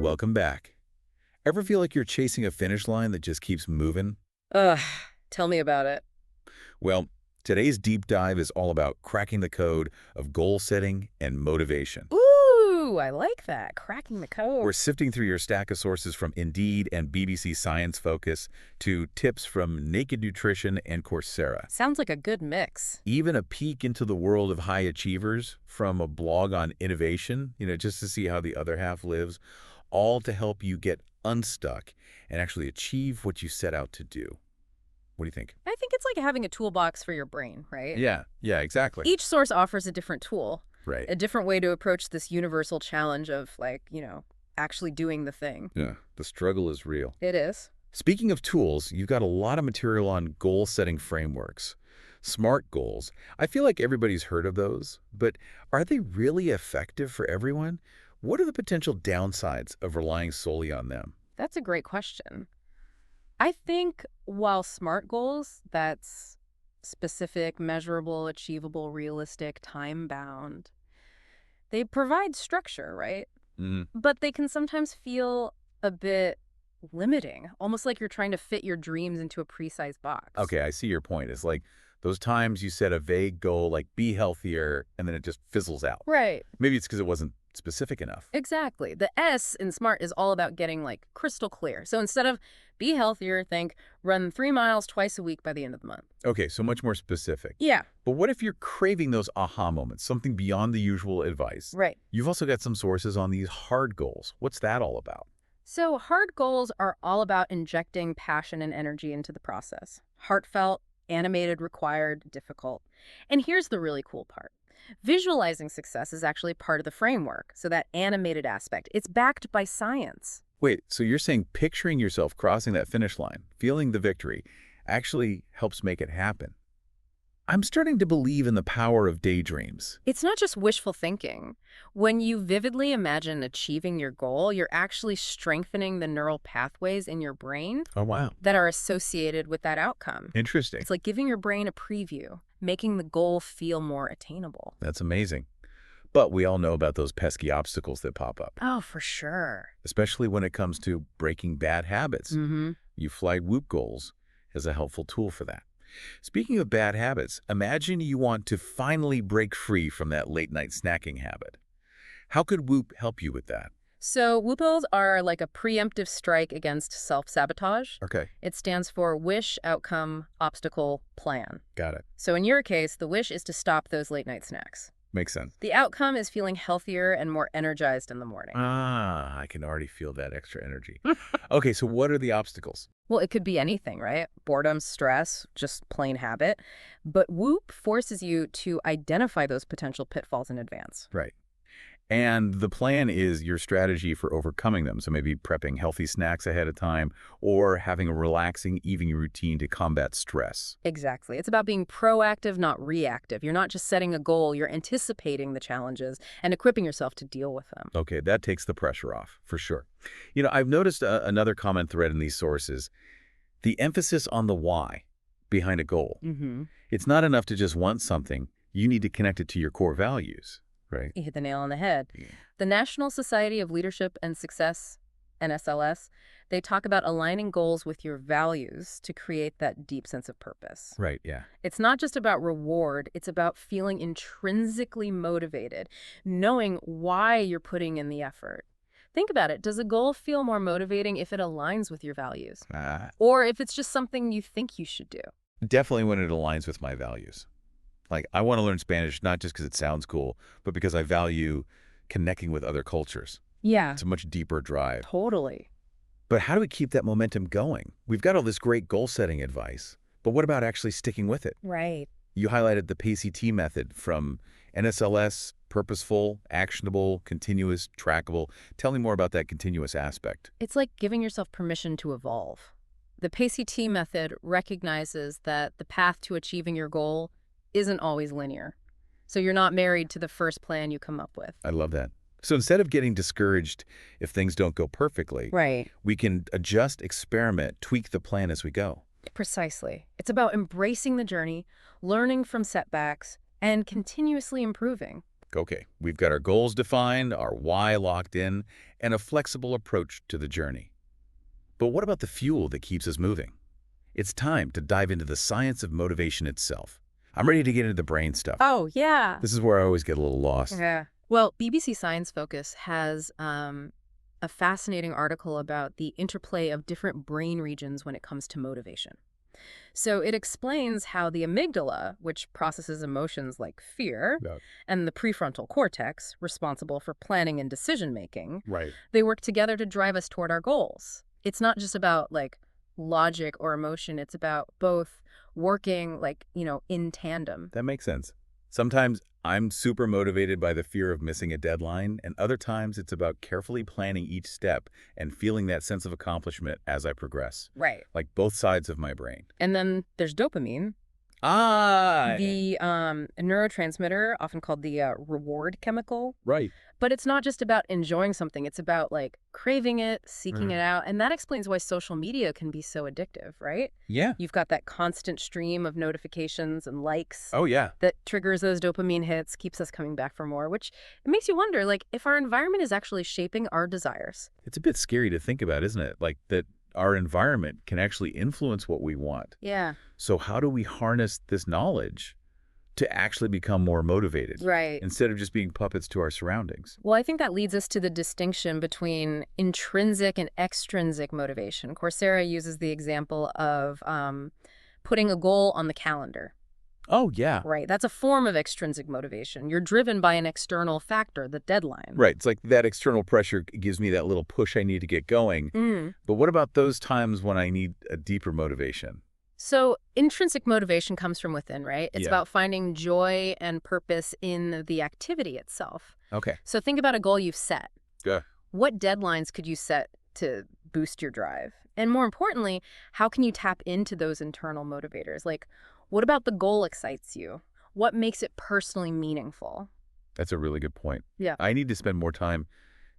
Welcome back. Ever feel like you're chasing a finish line that just keeps moving? Ugh, tell me about it. Well, today's deep dive is all about cracking the code of goal setting and motivation. Ooh, I like that. Cracking the We're code. sifting through your stack of sources from Indeed and BBC Science Focus to tips from Naked Nutrition and Coursera. Sounds like a good mix. Even a peek into the world of high achievers from a blog on innovation, just to see how the other half lives, all to help you get unstuck and actually achieve what you set out to do. What do you think? I think it's like having a toolbox for your brain, right? Yeah, exactly. Each source offers a different tool, Right. a different way to approach this universal challenge of, like, actually doing the thing. Yeah, the struggle is real. It is. Speaking of tools, you've got a lot of material on goal-setting frameworks. SMART goals. I feel like everybody's heard of those, but are they really effective for everyone? What are the potential downsides of relying solely on them? That's a great question. I think while SMART goals, that's specific, measurable, achievable, realistic, time-bound, they provide structure, right? Mm, But they can sometimes feel a bit limiting, almost like you're trying to fit your dreams into a precise box. okay, I see your point. It's like those times you set a vague goal like be healthier, and then it just fizzles out. Right. Maybe it's because it wasn't specific enough. Exactly. The S in SMART is all about getting like crystal clear. So instead of be healthier, think run 3 miles twice a week by the end of the month. Okay, so much more specific. Yeah, But what if you're craving those aha moments, something beyond the usual advice? right. You've also got some sources on these hard goals. What's that all about? So hard goals are all about injecting passion and energy into the process. Heartfelt, animated, required, difficult. And here's the really cool part. Visualizing success is actually part of the framework, so that animated aspect, it's backed by science. Wait, so you're saying picturing yourself crossing that finish line, feeling the victory, actually helps make it happen? I'm starting to believe in the power of daydreams. It's not just wishful thinking. When you vividly imagine achieving your goal, you're actually strengthening the neural pathways in your brain Oh, wow. that are associated with that outcome. Interesting. It's like giving your brain a preview, making the goal feel more attainable. That's amazing. But we all know about those pesky obstacles that pop up, Oh, for sure. especially when it comes to breaking bad habits. Mm-hmm. You flagged Whoop goals as a helpful tool for that. Speaking of bad habits, imagine you want to finally break free from that late-night snacking habit. How could Whoop help you with that? So WUPOs are like a preemptive strike against self-sabotage. Okay, It stands for Wish, Outcome, Obstacle, Plan. got it. So in your case, the wish is to stop those late-night snacks. Makes sense. The outcome is feeling healthier and more energized in the morning. Ah, I can already feel that extra energy. Okay, so what are the obstacles? Well, it could be anything, right? Boredom, stress, just plain habit. But Whoop forces you to identify those potential pitfalls in advance. Right. And the plan is your strategy for overcoming them. So maybe prepping healthy snacks ahead of time or having a relaxing evening routine to combat stress. Exactly. It's about being proactive, not reactive. You're not just setting a goal, you're anticipating the challenges and equipping yourself to deal with them. Okay, that takes the pressure off, for sure. I've noticed another common thread in these sources, the emphasis on the why behind a goal. Mm-hmm. It's not enough to just want something. You need to connect it to your core values, right? You hit the nail on the head. Yeah. The National Society of Leadership and Success, NSLS, they talk about aligning goals with your values to create that deep sense of purpose. Right, yeah. It's not just about reward, it's about feeling intrinsically motivated, knowing why you're putting in the effort. Think about it. Does a goal feel more motivating if it aligns with your values? Or if it's just something you think you should do? Definitely when it aligns with my values. Like, I want to learn Spanish not just because it sounds cool, but because I value connecting with other cultures. Yeah, It's a much deeper drive. totally. But how do we keep that momentum going? We've got all this great goal-setting advice, but what about actually sticking with it? Right. You highlighted the PCT method from NSLS, Purposeful, Actionable, Continuous, Trackable. Tell me more about that continuous aspect. It's like giving yourself permission to evolve. The PCT method recognizes that the path to achieving your goal isn't always linear. So you're not married to the first plan you come up with. I love that. So instead of getting discouraged if things don't go perfectly, Right. we can adjust, experiment, tweak the plan as we go. Precisely. It's about embracing the journey, learning from setbacks, and continuously improving. Okay, we've got our goals defined, our why locked in, and a flexible approach to the journey. But what about the fuel that keeps us moving? It's time to dive into the science of motivation itself. I'm ready to get into the brain stuff. Oh, yeah. This is where I always get a little lost. Yeah. Well, BBC Science Focus has a fascinating article about the interplay of different brain regions when it comes to motivation. So it explains how the amygdala, which processes emotions like fear, Yeah. and the prefrontal cortex, responsible for planning and decision-making, Right. they work together to drive us toward our goals. It's not just about, like, logic or emotion. It's about both working, like, in tandem. That makes sense. Sometimes I'm super motivated by the fear of missing a deadline, and other times it's about carefully planning each step and feeling that sense of accomplishment as I progress. Right. Like both sides of my brain. And then there's dopamine, Ah, the neurotransmitter, often called the reward chemical. right. But it's not just about enjoying something. It's about, like, craving it, seeking it out. And that explains why social media can be so addictive, right? Yeah. You've got that constant stream of notifications and likes Oh, yeah. that triggers those dopamine hits, keeps us coming back for more, which it makes you wonder, like, if our environment is actually shaping our desires. It's a bit scary to think about, isn't it? Like that our environment can actually influence what we want. Yeah. So how do we harness this knowledge to actually become more motivated Right. instead of just being puppets to our surroundings? Well, I think that leads us to the distinction between intrinsic and extrinsic motivation. Coursera uses the example of putting a goal on the calendar. Oh, yeah. Right. That's a form of extrinsic motivation. You're driven by an external factor, the deadline. Right. It's like that external pressure gives me that little push I need to get going. Mm. But what about those times when I need a deeper motivation? So intrinsic motivation comes from within, right? It's Yeah. about finding joy and purpose in the activity itself. Okay. So think about a goal you've set. Yeah. What deadlines could you set to boost your drive? And more importantly, how can you tap into those internal motivators? Like, what about the goal excites you? What makes it personally meaningful? That's a really good point. Yeah. I need to spend more time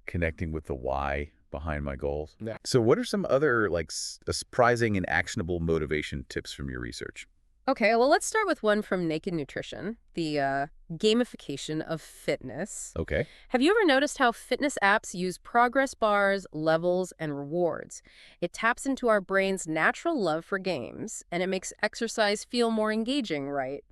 connecting with the why behind my goals. Yeah. So what are some other like surprising and actionable motivation tips from your research? Okay, well, let's start with one from Naked Nutrition, the gamification of fitness. Okay. Have you ever noticed how fitness apps use progress bars, levels, and rewards? It taps into our brain's natural love for games, and it makes exercise feel more engaging, right?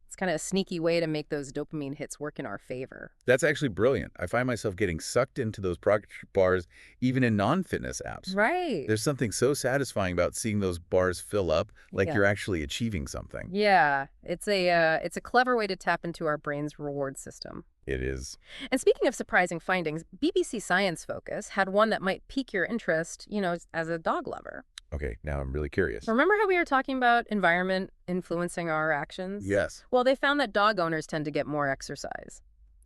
It's kind of a sneaky way to make those dopamine hits work in our favor. That's actually brilliant. I find myself getting sucked into those progress bars even in non-fitness apps. Right. There's something so satisfying about seeing those bars fill up like Yeah. you're actually achieving something. Yeah, it's a clever way to tap into our brain's reward system. It is. And speaking of surprising findings, BBC Science Focus had one that might pique your interest, as a dog lover. Okay, now I'm really curious. Remember how we were talking about environment influencing our actions? Yes. Well, they found that dog owners tend to get more exercise.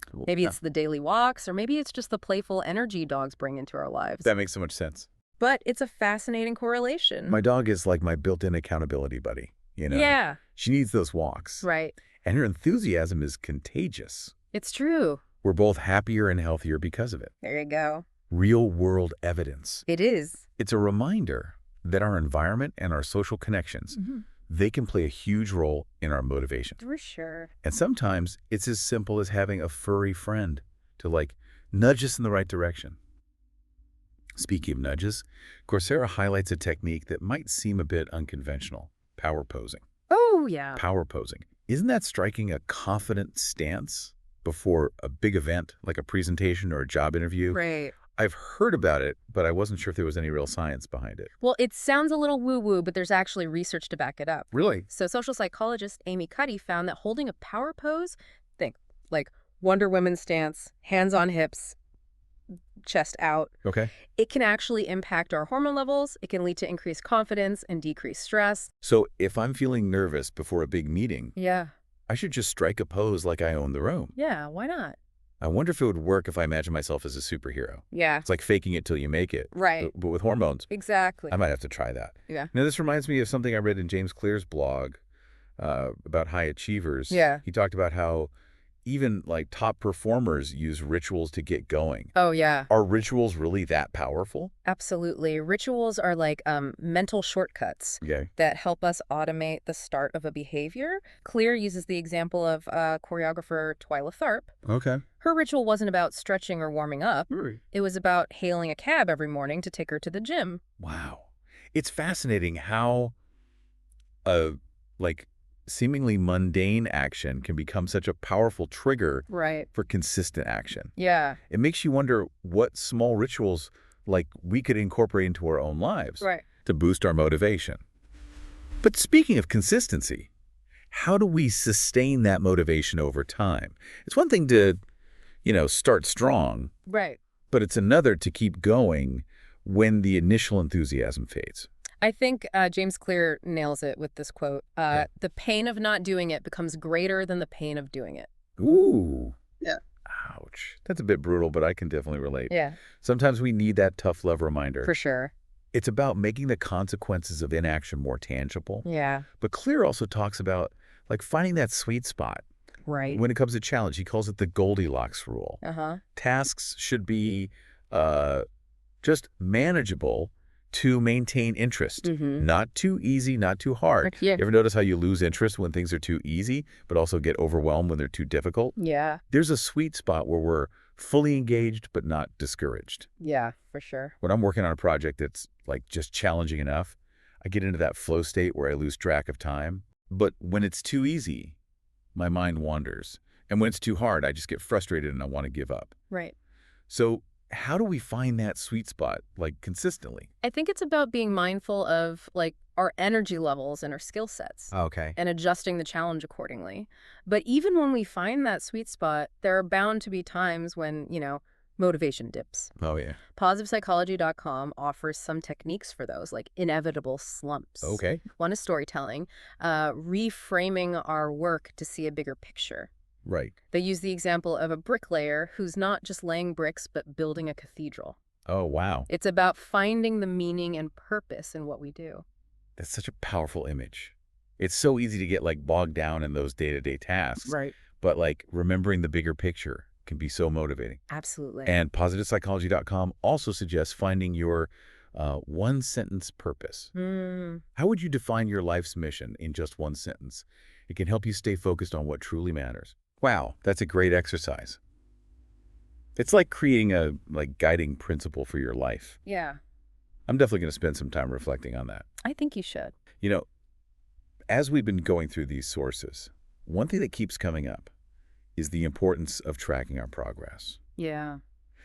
Cool. Maybe Yeah, it's the daily walks, or maybe it's just the playful energy dogs bring into our lives. that makes so much sense. But it's a fascinating correlation. My dog is like my built-in accountability buddy, Yeah, She needs those walks. right. And her enthusiasm is contagious. It's true. We're both happier and healthier because of it. There you go. Real-world evidence. It is. It's a reminder that our environment and our social connections, they can play a huge role in our motivation. For sure. And sometimes it's as simple as having a furry friend to like nudge us in the right direction. Speaking of nudges, Coursera highlights a technique that might seem a bit unconventional, power posing. Oh, yeah. Power posing. Isn't that striking a confident stance before a big event like a presentation or a job interview? Right. I've heard about it, but I wasn't sure if there was any real science behind it. Well, it sounds a little woo-woo, but there's actually research to back it up. Really? So social psychologist Amy Cuddy found that holding a power pose, think like Wonder Woman stance, hands on hips, chest out, Okay. it can actually impact our hormone levels. It can lead to increased confidence and decreased stress. So if I'm feeling nervous before a big meeting, Yeah. I should just strike a pose like I own the room. Yeah, why not? I wonder if it would work if I imagine myself as a superhero. Yeah. It's like faking it till you make it, Right. but with hormones. Exactly. I might have to try that. Yeah. Now, this reminds me of something I read in James Clear's blog about high achievers. Yeah. He talked about how even like top performers use rituals to get going. Oh, yeah. Are rituals really that powerful? Absolutely. Rituals are like mental shortcuts Okay. that help us automate the start of a behavior. Clear uses the example of choreographer Twyla Tharp. Okay. Her ritual wasn't about stretching or warming up. Right. It was about hailing a cab every morning to take her to the gym. Wow. It's fascinating how a like seemingly mundane action can become such a powerful trigger Right. for consistent action. Yeah. It makes you wonder what small rituals like we could incorporate into our own lives Right. to boost our motivation. But speaking of consistency, how do we sustain that motivation over time? It's one thing to, start strong, Right. but it's another to keep going when the initial enthusiasm fades. I think James Clear nails it with this quote. Okay. The pain of not doing it becomes greater than the pain of doing it. Ooh. Yeah. Ouch. That's a bit brutal, but I can definitely relate. Yeah, Sometimes we need that tough love reminder. for sure. It's about making the consequences of inaction more tangible. Yeah. But Clear also talks about like finding that sweet spot. Right. When it comes to challenge, he calls it the Goldilocks rule. Uh-huh. Tasks should be just manageable to maintain interest. Mm-hmm. Not too easy, not too hard. Yeah. You ever notice how you lose interest when things are too easy, but also get overwhelmed when they're too difficult? Yeah. There's a sweet spot where we're fully engaged but not discouraged. Yeah, for sure. When I'm working on a project that's like just challenging enough, I get into that flow state where I lose track of time. But when it's too easy, my mind wanders. And when it's too hard, I just get frustrated and I want to give up. Right. So how do we find that sweet spot, like consistently? I think it's about being mindful of like our energy levels and our skill sets Okay. and adjusting the challenge accordingly. But even when we find that sweet spot, there are bound to be times when, motivation dips. Oh, yeah. PositivePsychology.com offers some techniques for those, like inevitable slumps. Okay. One is storytelling, reframing our work to see a bigger picture. Right. They use the example of a bricklayer who's not just laying bricks, but building a cathedral. Oh, wow. It's about finding the meaning and purpose in what we do. That's such a powerful image. It's so easy to get like bogged down in those day-to-day tasks. Right. But like remembering the bigger picture can be so motivating. Absolutely. And PositivePsychology.com also suggests finding your one-sentence purpose. How would you define your life's mission in just one sentence? It can help you stay focused on what truly matters. Wow, that's a great exercise. It's like creating a guiding principle for your life. Yeah, I'm definitely going to spend some time reflecting on that. I think you should. As we've been going through these sources, one thing that keeps coming up is the importance of tracking our progress. Yeah.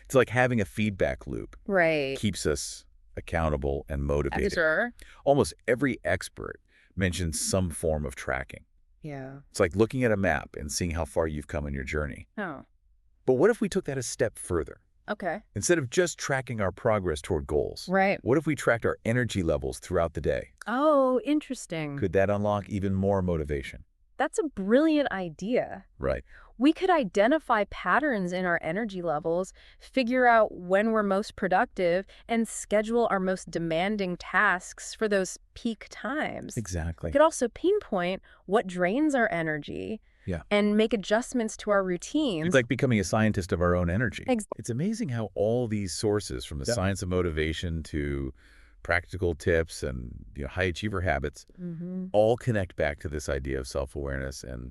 It's like having a feedback loop. Right. Keeps us accountable and motivated. Sure. Almost every expert mentions some form of tracking. Yeah. It's like looking at a map and seeing how far you've come in your journey. Oh, But what if we took that a step further? okay. Instead of just tracking our progress toward goals, Right. what if we tracked our energy levels throughout the day? Oh, interesting. Could that unlock even more motivation? That's a brilliant idea. Right. We could identify patterns in our energy levels, figure out when we're most productive, and schedule our most demanding tasks for those peak times. Exactly. We could also pinpoint what drains our energy and make adjustments to our routines. It's like becoming a scientist of our own energy. Ex- It's amazing how all these sources, from the science of motivation to practical tips and high achiever habits, all connect back to this idea of self-awareness and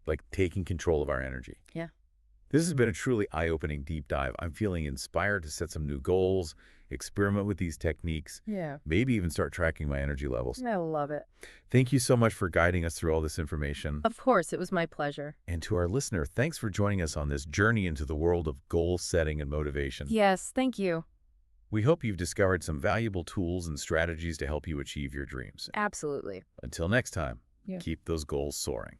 like taking control of our energy. Yeah. This has been a truly eye-opening deep dive. I'm feeling inspired to set some new goals, experiment with these techniques, Yeah. maybe even start tracking my energy levels. I love it. Thank you so much for guiding us through all this information. Of course, it was my pleasure. And to our listener, thanks for joining us on this journey into the world of goal setting and motivation. Yes, thank you. We hope you've discovered some valuable tools and strategies to help you achieve your dreams. Absolutely. Until next time, Yeah. keep those goals soaring.